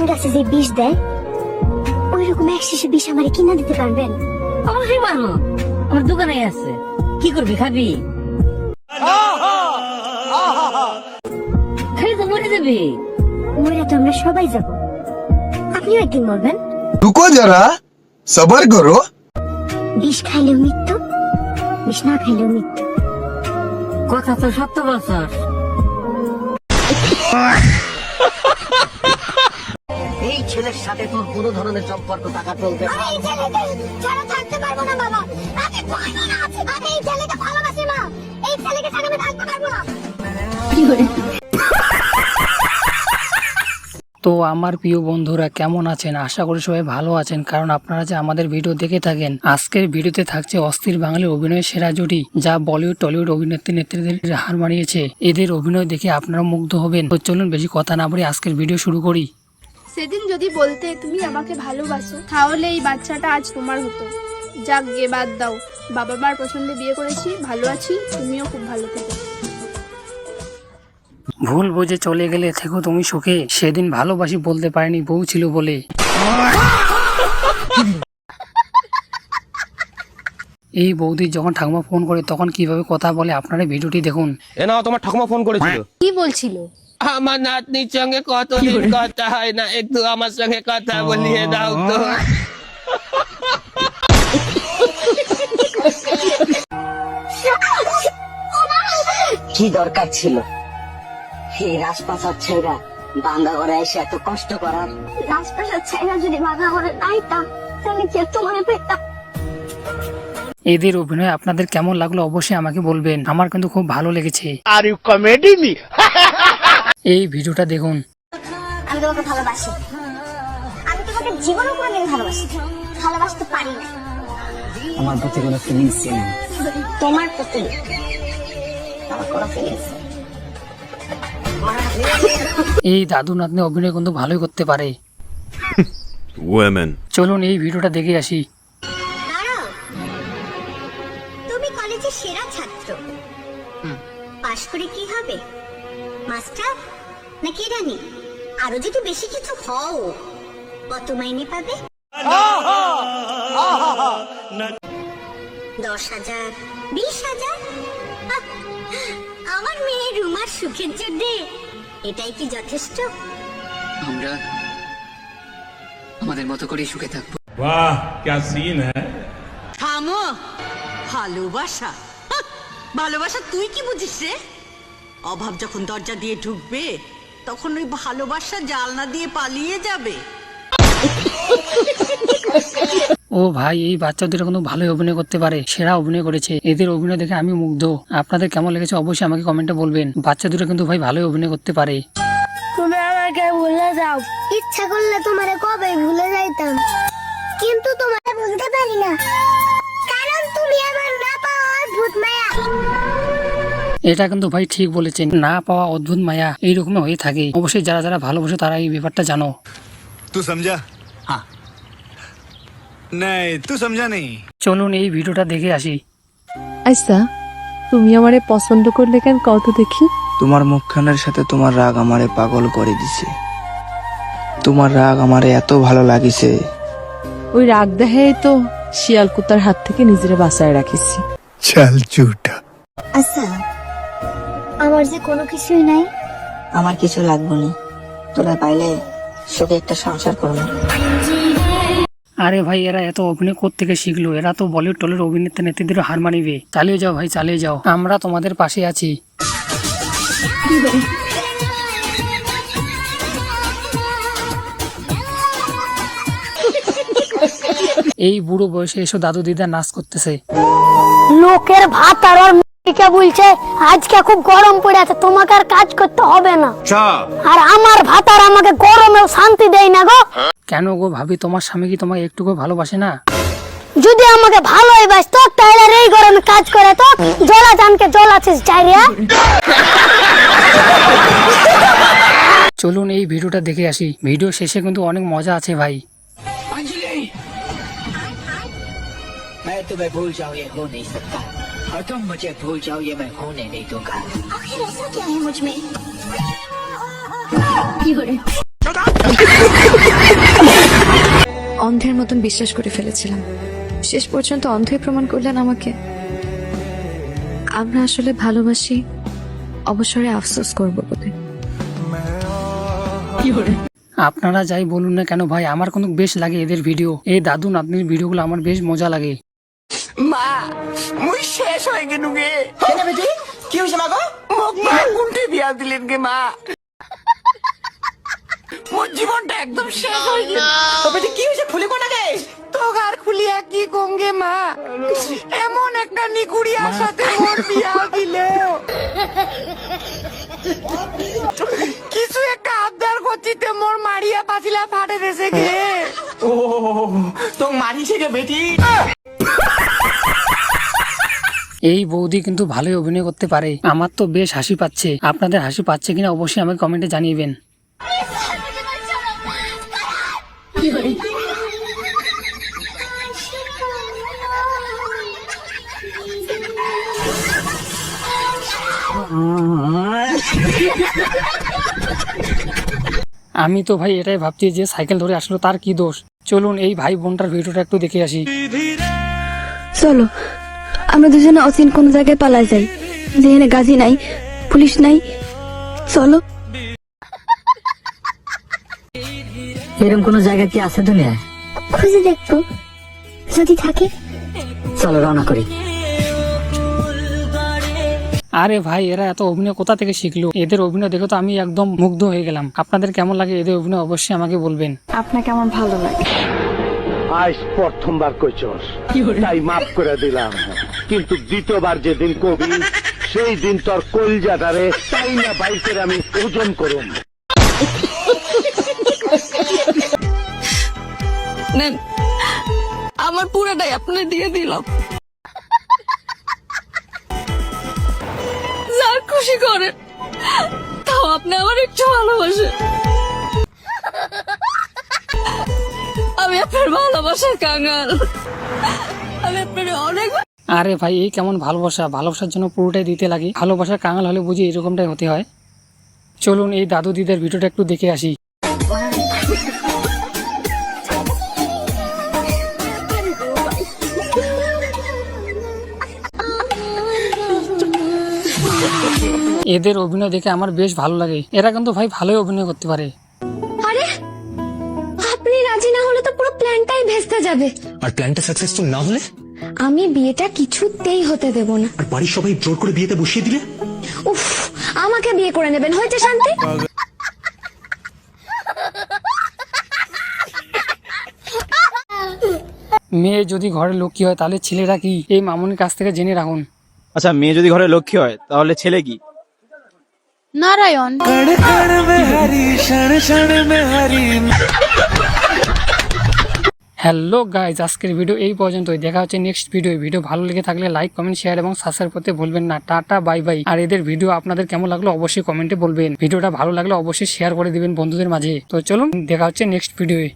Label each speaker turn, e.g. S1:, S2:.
S1: গাছে যে বিষ দেয় ওই রকম এক শিশি বিষ আমারে কিনা দিতে পারবেন?
S2: অবশ্যই পারবো, আমার দোকানে আছে। কি করবি, খাবি? খালি তো মরে যাবি।
S1: মরে তো আমরা সবাই যাব, আপনিও একদিন মরবেন।
S3: रुको जरा सबर करो।
S1: বিষ খাইলেও মৃত্যু, বিষ না খাইলেও মৃত্যু।
S2: কথা তো সত্য বছর। এই ছেলের সাথে তোর কোনো ধরনের সম্পর্ক টাকা চলবে না।
S1: আমি এই ছেলেকে ছাড়া থাকতে পারবো না বাবা, আমি পারবো না। আমি এই ছেলেকে ভালোবাসি মা, এই ছেলেকে ছাড়া আমি থাকতে পারবো না।
S4: তো আমার প্রিয় বন্ধুরা কেমন আছেন? আশা করি সবাই ভালো আছেন, কারণ আপনারা যে আমাদের ভিডিও দেখে থাকেন। আজকের ভিডিওতে থাকছে অস্থির বাঙালির অভিনয়ের সেরা জুটি, যা বলিউড টলিউড অভিনেত্রী নেত্রীদের হার মানিয়েছে। এদের অভিনয় দেখে আপনারা মুগ্ধ হবেন। তো চলুন বেশি কথা না বলে আজকের ভিডিও শুরু করি।
S5: সেদিন যদি বলতে তুমি আমাকে ভালোবাসো, তাহলে এই বাচ্চাটা আজ তোমার হতো। যাক গিয়ে বাদ দাও, বাবা মার পছন্দে বিয়ে করেছি, ভালো আছি, তুমিও খুব ভালো থেকো।
S4: ভুল বুঝে চলে গেলে থেকো তুমি সুখে, সেদিন ভালোবাসি বলতে পারিনি বউ ছিল বলে। এই বৌদি যখন ঠাকুমা ফোন করে তখন কিভাবে কথা বলে আপনারা ভিডিওটি দেখুন।
S6: এ নাও, তোমার ঠাকুমা ফোন করেছিল।
S5: কি বলছিল?
S6: আমার নাতনির সঙ্গে কতদিন কথা হয় না, একটু আমার সঙ্গে কথা বলিয়ে দাও তো।
S2: কি দরকার ছিল এই রাজপ্রাসাদ ছেড়া বাংলা ঘরে এসে এত কষ্ট করার?
S1: রাজপ্রাসাদ ছাইরা যদি বাধা করে নাইতাম তাহলে কি তোমার পেতাম?
S4: এদের অভিনয় আপনাদের কেমন লাগলো অবশ্যই আমাকে বলবেন, আমার কিন্তু খুব ভালো লেগেছে।
S7: Are you comedy me?
S4: এই ভিডিওটা দেখুন।
S1: আমি তোমাকে ভালোবাসি, আমি তোমাকে জীবনও কোনোদিন ভালোবাসি, ভালোবাসতে পারি না।
S2: আমার প্রতি কোনো ফিলিংস ছিল না।
S1: তোমার প্রতি আমার কোনো ফিলিংস নেই।
S4: এই দাদু নাতনি অভিনয় কিন্তু ভালোই করতে পারে।
S8: Women.
S4: চলুন এই ভিডিওটা দেখে আসি।
S1: দাঁড়াও, তুমি কলেজের সেরা ছাত্র, পাশ করে কি হবে? মাস্টার নাকি রানী? আরো যদি বেশি কিছু হও কত মাইনে পাবে? 10,000, 20,000? আমার মেয়ে রুমার সুখের জন্য এটাই কি যথেষ্ট?
S9: আমরা আমাদের মতো করেই সুখে থাকবো।
S10: वाह क्या सीन है।
S11: থামো। ভালোবাসা, ভালোবাসা তুই কি বুঝিস রে? অভাব যখন দরজা দিয়ে ঢুকবে তখন ওই ভালোবাসা জানলা দিয়ে পালিয়ে যাবে।
S4: ও ভাই, এই বাচ্চাদের কিন্তু ভালোই অভিনয় করতে পারে, সেরা অভিনয় করেছে। এদের অভিনয় দেখে আমি মুগ্ধ। আপনাদের কেমন লেগেছে অবশ্যই আমাকে কমেন্টে বলবেন। বাচ্চা দুটো কিন্তু ভাই ভালোই অভিনয় করতে পারে।
S1: তুমি আমাকে ভুলে যাও, ইচ্ছা করলে তোমারে কবে ভুলে যাইতাম, কিন্তু তোমারে ভুলতে পারি না, কারণ তুমি আমার না পাওয়া অদ্ভুত মায়া।
S4: এটা কিন্তু ভাই ঠিক বলেছেন, না পাওয়া অদ্ভুত মায়া এইরকমই হয়ে থাকে। অবশ্যই যারা যারা ভালোবাসে তারা এই ব্যাপারটা জানো।
S3: तू समझा? हाँ नहीं, तू समझा नहीं।
S4: চলুন এই ভিডিওটা দেখে আসি।
S12: আচ্ছা, তুমি আমারে পছন্দ করলে কেন কত দেখি?
S7: তোমার মুখখানের সাথে তোমার রাগ আমারে পাগল করে দিছে। তোমার রাগ আমারে এত ভালো লাগিছে।
S12: ওই রাগ দেখাই তো শিয়াল কুত্তার হাত থেকে নিজেরা বাঁচায় রাখিছি।
S3: चल झूठा।
S1: আচ্ছা, আমার যে কোনো কিছুই নাই।
S2: আমার কিছু লাগবে না, তোরা পাইলে সুখে একটা সংসার করবো।
S4: আরে ভাই, এরা এত অভিনয় কোত্থেকে শিখলো? এরা তো বলিউড টলিউড অভিনেতা নেত্রীদের হার মানিবে। চালিয়ে যাও ভাই, চালিয়ে যাও, আমরা তোমাদের পাশে আছি। এই বুড়ো বয়সে এসো দাদু দিদা নাচ করতেছে।
S1: লোকের ভাত আর কে বলছে আজকে খুব গরম পড়ে আছে, তোমাকে আর কাজ করতে হবে না। আর আমার ভাত আর আমাকে গরমেও শান্তি দেয় না গো।
S4: কেন গো ভাবি, তোমার স্বামী কি তোমাকে একটুকু ভালোবাসে না?
S1: যদি আমাকে ভালোই বাসতো তাহলে এই গরমে কাজ করে তো জলা জানকে জ্বলাছিস চাইরিয়া।
S4: চলুন এই ভিডিওটা দেখে আসি। ভিডিও শেষে কিন্তু অনেক মজা আছে ভাই।
S9: मैं तुम्हें भूल जाऊं ये हो नहीं सकता, और तुम मुझे भूल जाओ ये मैं होने नहीं दूंगा।
S1: आखिर ऐसा क्या है मुझ में?
S13: অন্ধের মতন বিশ্বাস করে ফেলেছিলাম, শেষ পর্যন্ত অন্ধই প্রমাণ করলেন আমাকে। আমরা আসলে ভালোবাসি, অবসরে আফসোস করবো বলে।
S4: আপনারা যাই বলুন না কেন ভাই, আমার কিন্তু বেশ লাগে এদের ভিডিও। এই দাদু নাতনির ভিডিওগুলো আমার বেশ মজা লাগে।
S6: মা মুই শেষ হয়ে গেলু গে। কেন বেটি কি হইছে মা গো? মোক মা কোনটি বিয়া দিলেন গে মা? মোর জীবনটা একদম শেষ হয়ে গেল। তো বেটি কি হইছে খুলি কোনা গে? তো ঘর খুলিয়া কি কমগে মা? এমন একটা নিকুড়িয়ার সাথে মোর বিয়া দিলে। কিছু একটা আবদার করছিতে মোর মারিয়া পাছিলা ফাটে দেছে গে। ও তো মারিছে গে বেটি।
S4: এই বৌদি কিন্তু ভালোই অভিনয় করতে পারে। আমার তো বেশ হাসি পাচ্ছে। আপনাদের হাসি পাচ্ছে কিনা অবশ্যই আমাকে কমেন্টে জানিয়েবেন। আমি তো ভাই এটাই ভাবছি যে সাইকেল ধরে আসলো তার কি দোষ। চলুন এই ভাই বোনটার ভিডিওটা একটু দেখে আসি।
S1: চলো আমরা দুজনে অচিন কোন জায়গায় পালাই যাই, যেখানে গাজি নাই, পুলিশ নাই। চলো।
S2: এরকম কোন জায়গা কি আছে দুনিয়ায়?
S1: খুঁজে দেখবো, যদি থাকে।
S2: চলো রওনা করি।
S4: আরে ভাই এরা এত অভিনয় কোথা থেকে শিখলো? এদের অভিনয় দেখে তো আমি একদম মুগ্ধ হয়ে গেলাম। আপনাদের কেমন লাগে এদের অভিনয় অবশ্যই আমাকে বলবেন।
S13: আপনাকে আমার ভালো লাগে।
S10: আজ প্রথমবার কইছস তাই মাফ করে দিলাম, কিন্তু দ্বিতীয়বার যেদিন কবি সেই দিন তোর কলজাটারে তাই না বাইর করে আমি ওজন করুম।
S13: নেন, আমার পুরাটাই আপনি দিয়ে দিলাম, যা খুশি করেন। তাও আপনি আমার একটু ভালোবাসেন। আমি আপনার ভালোবাসার কাঙাল। আমি আপনার অনেক।
S4: আরে ভাই এই কেমন ভালোবাসা? ভালোবাসার জন্য পুরোটাই দিতে লাগে। ভালোবাসার কাঙাল হলে বুঝি এরকমটাই হতে হয়। চলুন এই দাদু দিদার ভিডিওটা একটু দেখে আসি। এদের অভিনয় দেখে আমার বেশ ভালো লাগে। এরা কিন্তু ভাই ভালোই অভিনয় করতে পারে।
S1: আরে আপনি রাজি না হলে তো পুরো প্ল্যানটাই ভেস্তে যাবে।
S9: আর প্ল্যানটা সাকসেসফুল না হলে?
S1: আমি বিয়েটা কিছুতেই হতে দেব না।
S9: আর বাড়ির সবাই জোর করে বিয়েতে বসিয়ে দিলে?
S1: উফ, আমাকে বিয়ে করে নেবেন, হয়েছে শান্তি।
S4: মেয়ে যদি ঘরে লক্ষ্মী হয় তাহলে ছেলেরা কি? এই মামুনির কাছ থেকে জেনে রাখুন।
S7: আচ্ছা, মেয়ে যদি ঘরে লক্ষ্মী হয় তাহলে ছেলে কি?
S5: নারায়ণ।
S4: হ্যালো গাইজ, আজকের ভিডিও এই পর্যন্তই। দেখা হচ্ছে নেক্সট ভিডিও। ভিডিও ভালো লেগে থাকলে লাইক, কমেন্ট, শেয়ার এবং সাবস্ক্রাইব করতে ভুলবেন না। Tata, bye bye. আর এদের ভিডিও আপনাদের কেমন লাগলো অবশ্যই কমেন্টে বলবেন। ভিডিওটা ভালো লাগলে অবশ্যই শেয়ার করে দিবেন বন্ধুদের মাঝে। তো চলুন দেখা হচ্ছে নেক্সট ভিডিওয়ে।